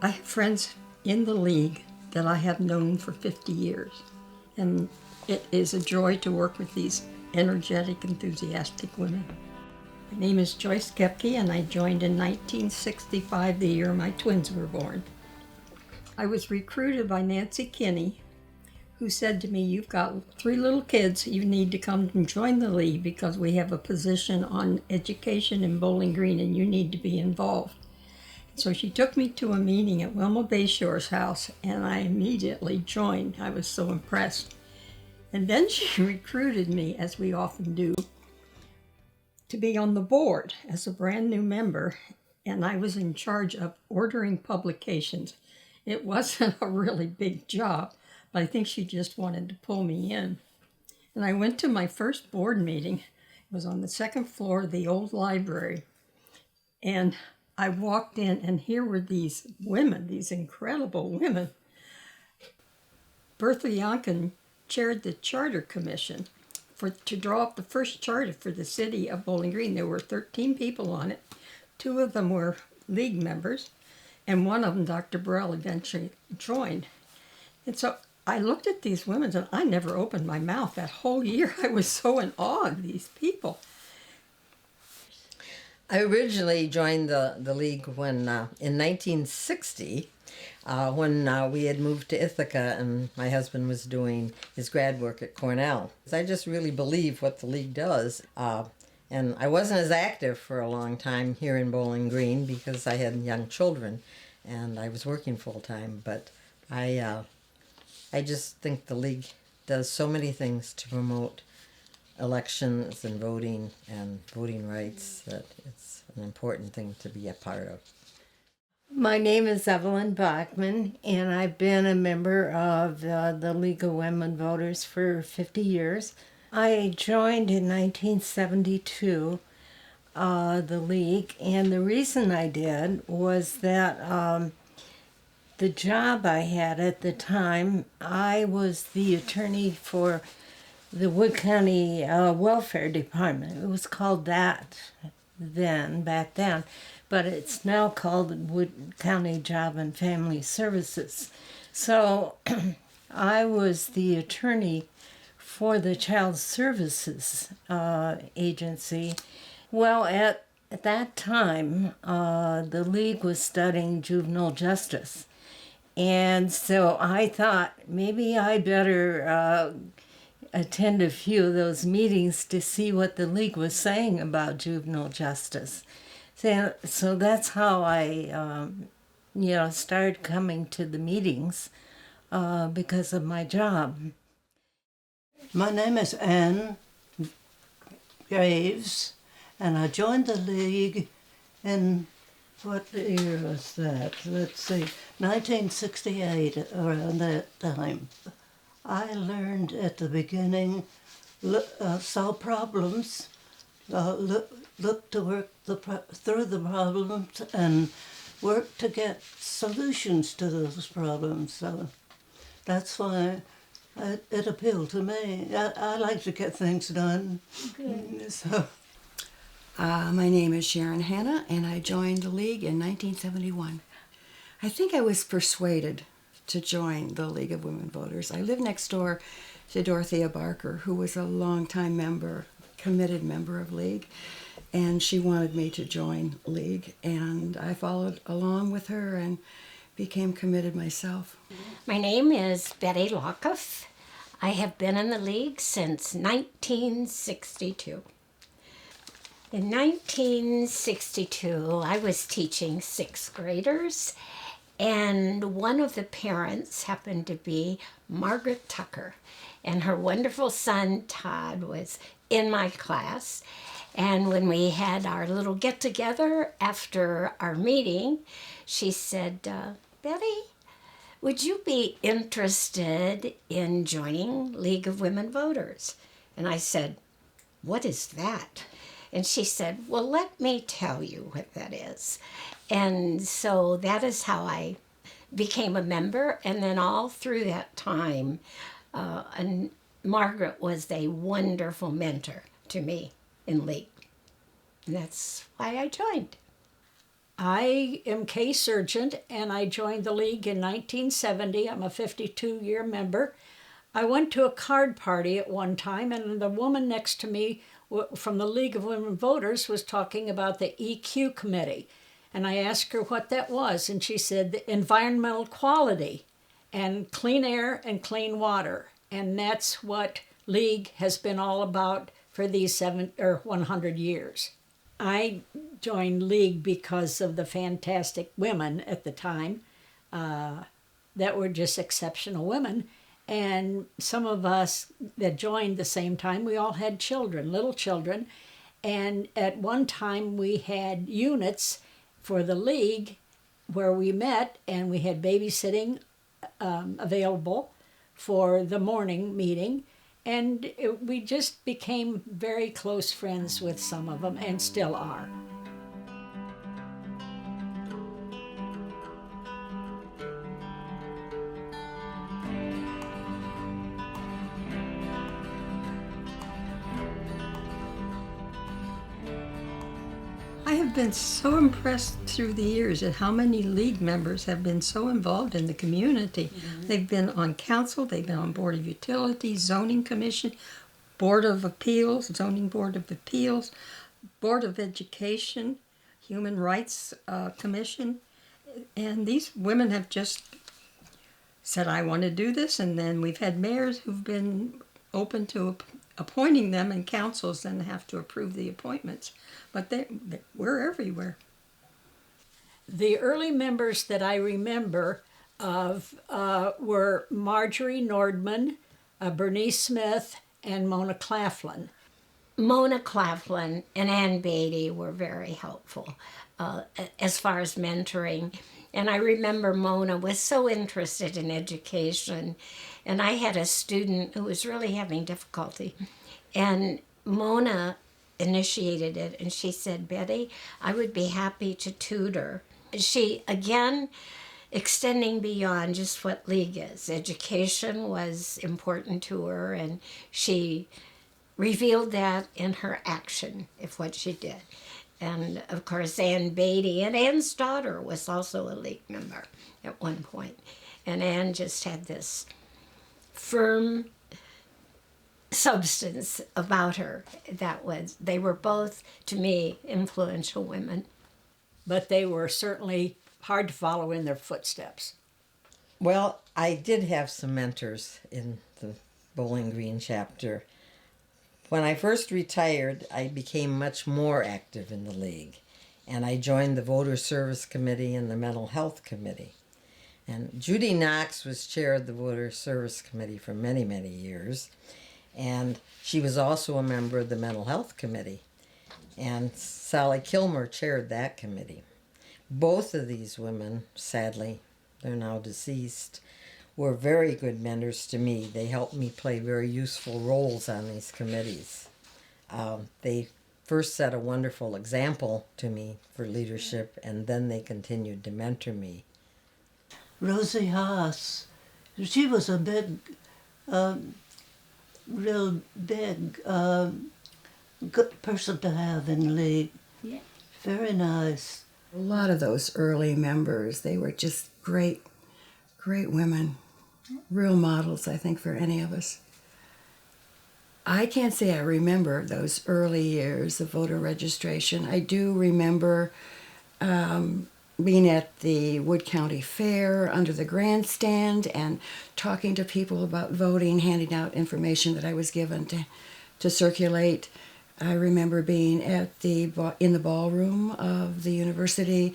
I have friends in the League that I have known for 50 years, and it is a joy to work with these energetic, enthusiastic women. My name is Joyce Kepke, and I joined in 1965, the year my twins were born. I was recruited by Nancy Kinney, who said to me, "You've got 3 little kids, you need to come and join the League because we have a position on education in Bowling Green and you need to be involved." So she took me to a meeting at Wilma Bayshore's house, and I immediately joined. I was so impressed. And then she recruited me, as we often do, to be on the board as a brand new member, and I was in charge of ordering publications. It wasn't a really big job, but I think she just wanted to pull me in. And I went to my first board meeting. It was on the 2nd floor of the old library, and I walked in, and here were these women, these incredible women. Bertha Yonkin chaired the Charter Commission to draw up the first charter for the city of Bowling Green. There were 13 people on it. 2 of them were League members, and one of them, Dr. Burrell, eventually joined. And so I looked at these women, and I never opened my mouth that whole year. I was so in awe of these people. I originally joined the League when in 1960, when we had moved to Ithaca and my husband was doing his grad work at Cornell. I just really believe what the League does. And I wasn't as active for a long time here in Bowling Green because I had young children and I was working full time. But I just think the League does so many things to promote elections and voting rights that it's an important thing to be a part of. My name is Evelyn Bachman, and I've been a member of the League of Women Voters for 50 years. I joined in 1972 the League, and the reason I did was that the job I had at the time, I was the attorney for the Wood County Welfare Department. It was called that back then, but it's now called Wood County Job and Family Services. So I was the attorney for the Child Services Agency. Well, at that time, the League was studying juvenile justice. And so I thought maybe I better attend a few of those meetings to see what the League was saying about juvenile justice. So that's how I, started coming to the meetings because of my job. My name is Anne Graves, and I joined the League in, what year was that? Let's see, 1968, around that time. I learned at the beginning, solve problems, look to work through the problems and work to get solutions to those problems. So that's why it appealed to me. I like to get things done. Okay. So. My name is Sharon Hanna, and I joined the League in 1971. I think I was persuaded to join the League of Women Voters. I lived next door to Dorothea Barker, who was a longtime member, committed member of League, and she wanted me to join League, and I followed along with her and became committed myself. My name is Betty Laukhuf. I have been in the League since 1962. In 1962, I was teaching 6th graders, and one of the parents happened to be Margaret Tucker, and her wonderful son Todd was in my class. And when we had our little get-together after our meeting, she said, "Betty, would you be interested in joining League of Women Voters?" And I said, "What is that?" And she said, "Well, let me tell you what that is." And so that is how I became a member. And then all through that time, and Margaret was a wonderful mentor to me in League. And that's why I joined. I am Kay Sergent, and I joined the League in 1970. I'm a 52-year member. I went to a card party at one time, and the woman next to me from the League of Women Voters was talking about the EQ committee. And I asked her what that was, and she said the environmental quality and clean air and clean water. And that's what League has been all about for these 100 years. I joined League because of the fantastic women at the time that were just exceptional women. And some of us that joined the same time, we all had children, little children. And at one time we had units for the League where we met, and we had babysitting available for the morning meeting. And we just became very close friends with some of them, and still are. I have been so impressed through the years at how many League members have been so involved in the community. They've been on council, they've been on Board of Utilities, Zoning Commission, Board of Appeals, Zoning Board of Appeals, Board of Education, Human Rights Commission. And these women have just said, I want to do this. And then we've had mayors who've been open to appointing them, and councils then have to approve the appointments. But we're everywhere. The early members that I remember of were Marjorie Nordman, Bernice Smith, and Mona Claflin. Mona Claflin and Ann Beatty were very helpful as far as mentoring. And I remember Mona was so interested in education. And I had a student who was really having difficulty. And Mona initiated it, and she said, Betty, I would be happy to tutor. She, again, extending beyond just what League is. Education was important to her, and she revealed that in her action of what she did. And of course, Ann Beatty, and Ann's daughter was also a League member at one point. And Ann just had this firm substance about her they were both, to me, influential women. But they were certainly hard to follow in their footsteps. Well, I did have some mentors in the Bowling Green chapter. When I first retired, I became much more active in the League, and I joined the Voter Service Committee and the Mental Health Committee. And Judy Knox was chair of the Voter Service Committee for many, many years, and she was also a member of the Mental Health Committee. And Sally Kilmer chaired that committee. Both of these women, sadly, they're now deceased, were very good mentors to me. They helped me play very useful roles on these committees. They first set a wonderful example to me for leadership, and then they continued to mentor me. Rosie Haas, she was a big, real big, good person to have in League. Yeah. Very nice. A lot of those early members, they were just great women. Real models, I think, for any of us. I can't say I remember those early years of voter registration. I do remember being at the Wood County Fair under the grandstand and talking to people about voting, handing out information that I was given to circulate. I remember being in the ballroom of the university.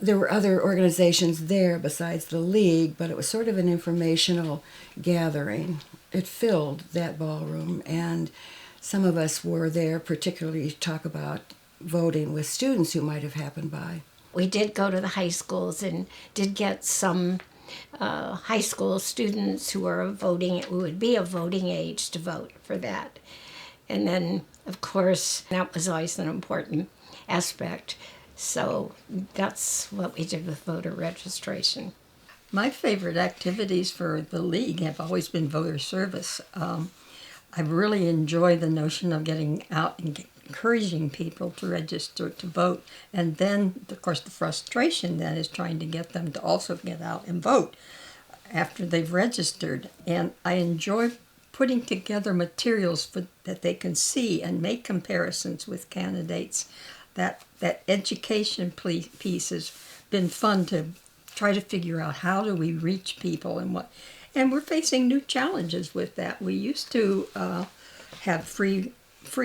There were other organizations there besides the League, but it was sort of an informational gathering. It filled that ballroom, and some of us were there particularly to talk about voting with students who might have happened by. We did go to the high schools and did get some high school students who would be of voting age to vote for that. And then, of course, that was always an important aspect. So that's what we did with voter registration. My favorite activities for the League have always been voter service. I really enjoy the notion of getting out and encouraging people to register to vote. And then, of course, the frustration then is trying to get them to also get out and vote after they've registered. And I enjoy putting together materials that they can see and make comparisons with candidates. That education piece has been fun to try to figure out how do we reach people and what. And we're facing new challenges with that. We used to have free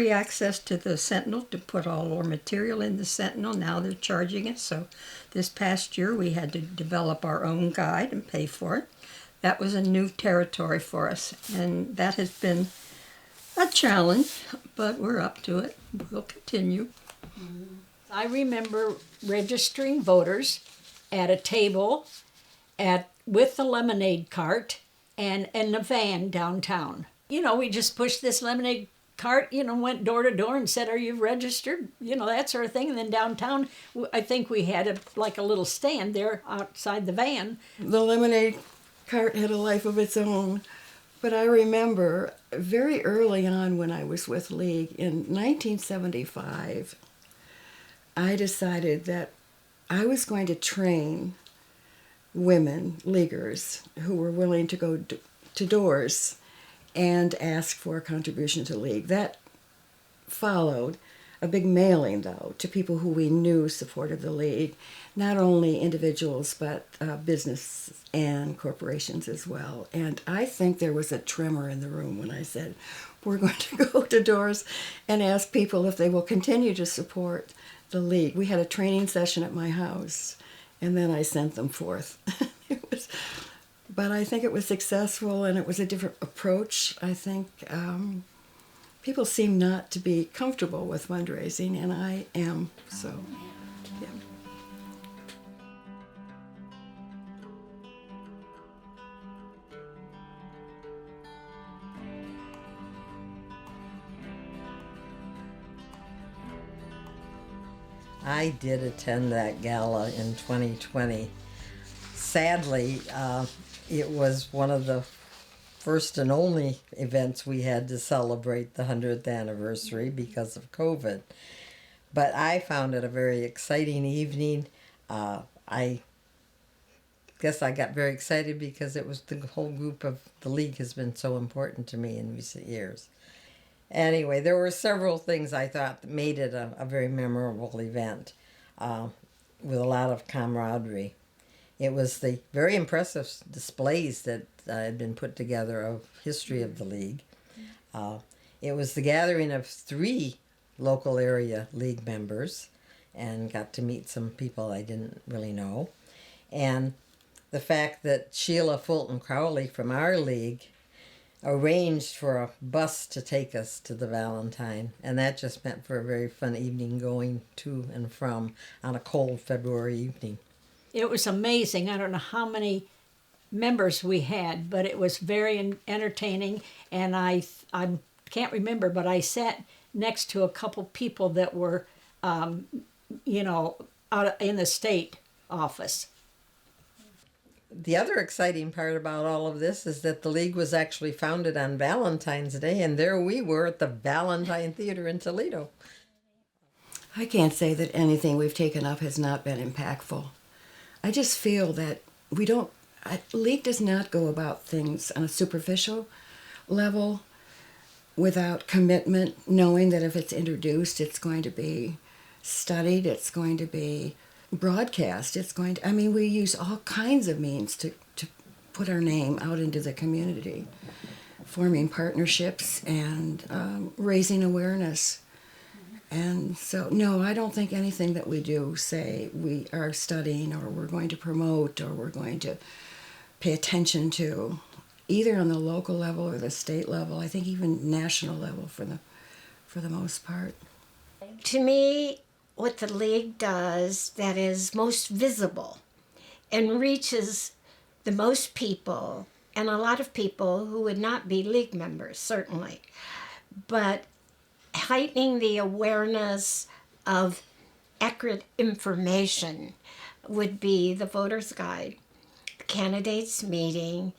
access to the Sentinel to put all our material in the Sentinel. Now they're charging us. So this past year we had to develop our own guide and pay for it. That was a new territory for us, and that has been a challenge, but we're up to it. We'll continue. I remember registering voters at a table with the lemonade cart and in a van downtown. You know, we just pushed this lemonade cart, went door to door and said, "Are you registered?" That sort of thing. And then downtown, I think we had a little stand there outside the van. The lemonade cart had a life of its own. But I remember very early on when I was with League in 1975, I decided that I was going to train women, Leaguers, who were willing to go to doors and ask for a contribution to League. That followed a big mailing, though, to people who we knew supported the League, not only individuals, but business and corporations as well. And I think there was a tremor in the room when I said, we're going to go to doors and ask people if they will continue to support the League. We had a training session at my house, and then I sent them forth. But I think it was successful, and it was a different approach. I think people seem not to be comfortable with fundraising, and I am, so, yeah. I did attend that gala in 2020. Sadly, it was one of the first and only events we had to celebrate the 100th anniversary because of COVID. But I found it a very exciting evening. I guess I got very excited because it was the whole group of the League has been so important to me in recent years. Anyway, there were several things I thought that made it a very memorable event with a lot of camaraderie. It was the very impressive displays that had been put together of history of the League. It was the gathering of 3 local area League members, and got to meet some people I didn't really know. And the fact that Sheilah Fulton Crowley from our League arranged for a bus to take us to the Valentine, and that just meant for a very fun evening going to and from on a cold February evening. It was amazing. I don't know how many members we had, but it was very entertaining. And I can't remember, but I sat next to a couple people that were, out in the state office. The other exciting part about all of this is that the League was actually founded on Valentine's Day, and there we were at the Valentine Theater in Toledo. I can't say that anything we've taken up has not been impactful. I just feel that League does not go about things on a superficial level without commitment, knowing that if it's introduced, it's going to be studied, it's going to be broadcast, we use all kinds of means to put our name out into the community, forming partnerships and raising awareness. And so, no, I don't think anything that we do say we are studying or we're going to promote or we're going to pay attention to, either on the local level or the state level. I think even national level for the most part. To me, what the League does that is most visible and reaches the most people, and a lot of people who would not be League members, certainly, but heightening the awareness of accurate information would be the voter's guide, the candidates meeting,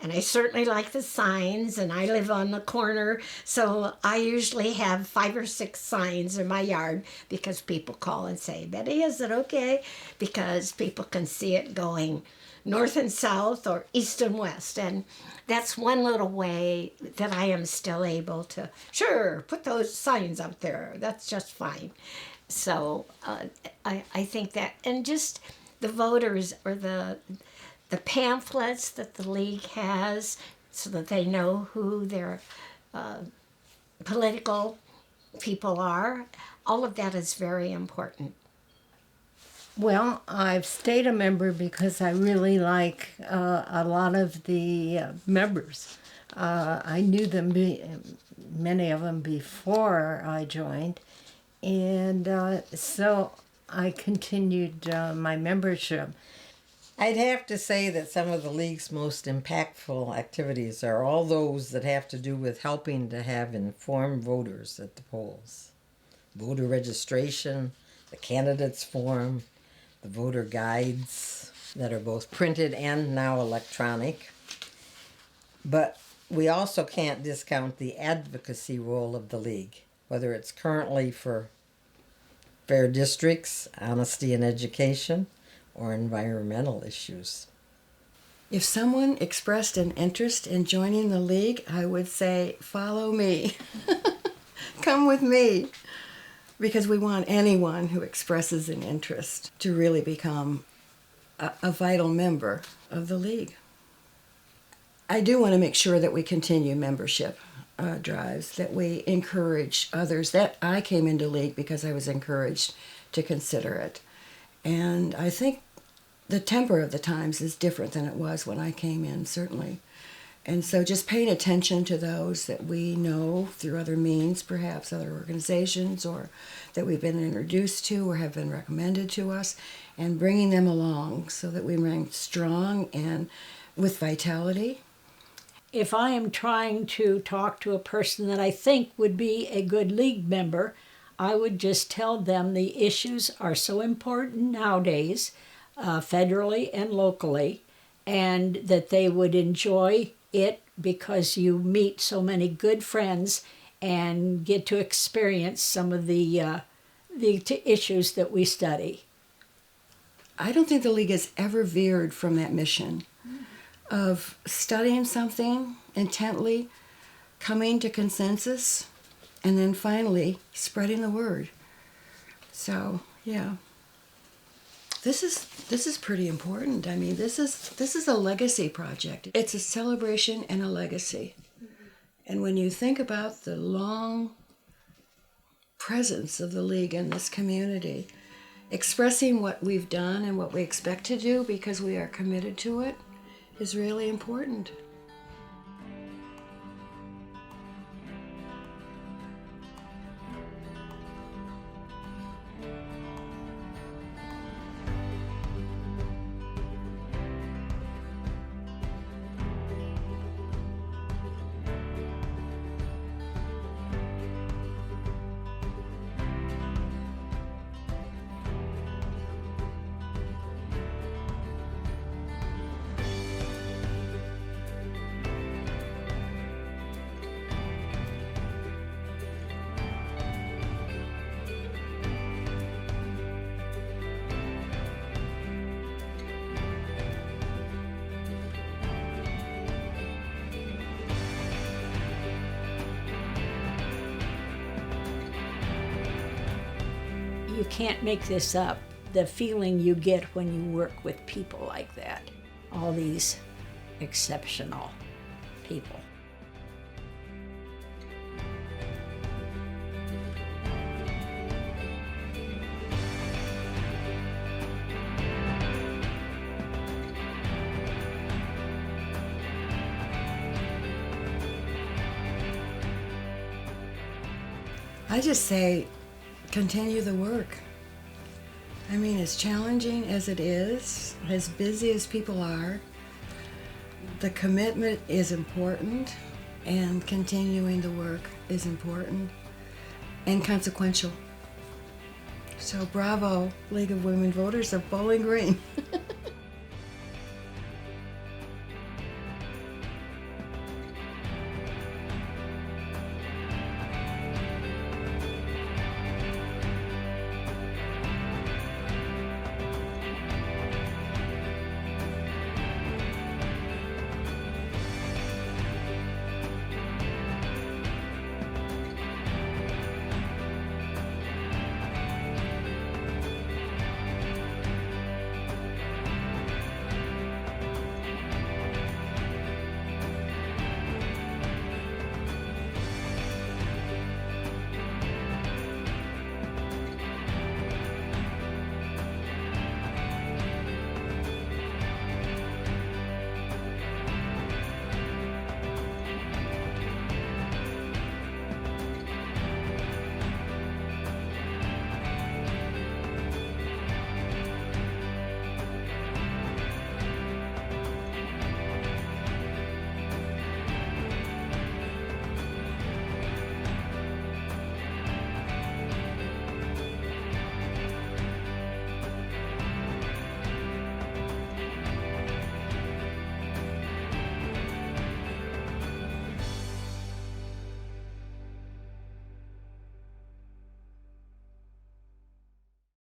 And I certainly like the signs, and I live on the corner, so I usually have 5 or 6 signs in my yard because people call and say, Betty, is it okay? Because people can see it going north and south or east and west. And that's one little way that I am still able to, sure, put those signs up there. That's just fine. So I think that, and just the voters or the pamphlets that the league has so that they know who their political people are, all of that is very important. Well, I've stayed a member because I really like a lot of the members. I knew them, many of them before I joined, and so I continued my membership. I'd have to say that some of the league's most impactful activities are all those that have to do with helping to have informed voters at the polls. Voter registration, the candidates forum, the voter guides that are both printed and now electronic. But we also can't discount the advocacy role of the league, whether it's currently for fair districts, honesty in education, or environmental issues. If someone expressed an interest in joining the league, I would say, follow me. Come with me. Because we want anyone who expresses an interest to really become a vital member of the league. I do want to make sure that we continue membership drives, that we encourage others. That I came into league because I was encouraged to consider it. And I think the temper of the times is different than it was when I came in, certainly. And so just paying attention to those that we know through other means, perhaps other organizations, or that we've been introduced to or have been recommended to us, and bringing them along so that we remain strong and with vitality. If I am trying to talk to a person that I think would be a good league member, I would just tell them the issues are so important nowadays, federally and locally, and that they would enjoy it because you meet so many good friends and get to experience some of the issues that we study. I don't think the league has ever veered from that mission of studying something intently, coming to consensus, and then finally spreading the word. So, yeah. This is pretty important. I mean, this is a legacy project. It's a celebration and a legacy. And when you think about the long presence of the league in this community, expressing what we've done and what we expect to do because we are committed to it is really important. You can't make this up. The feeling you get when you work with people like that, all these exceptional people. I just say, continue the work. I mean, as challenging as it is, as busy as people are, the commitment is important, and continuing the work is important and consequential. So bravo, League of Women Voters of Bowling Green.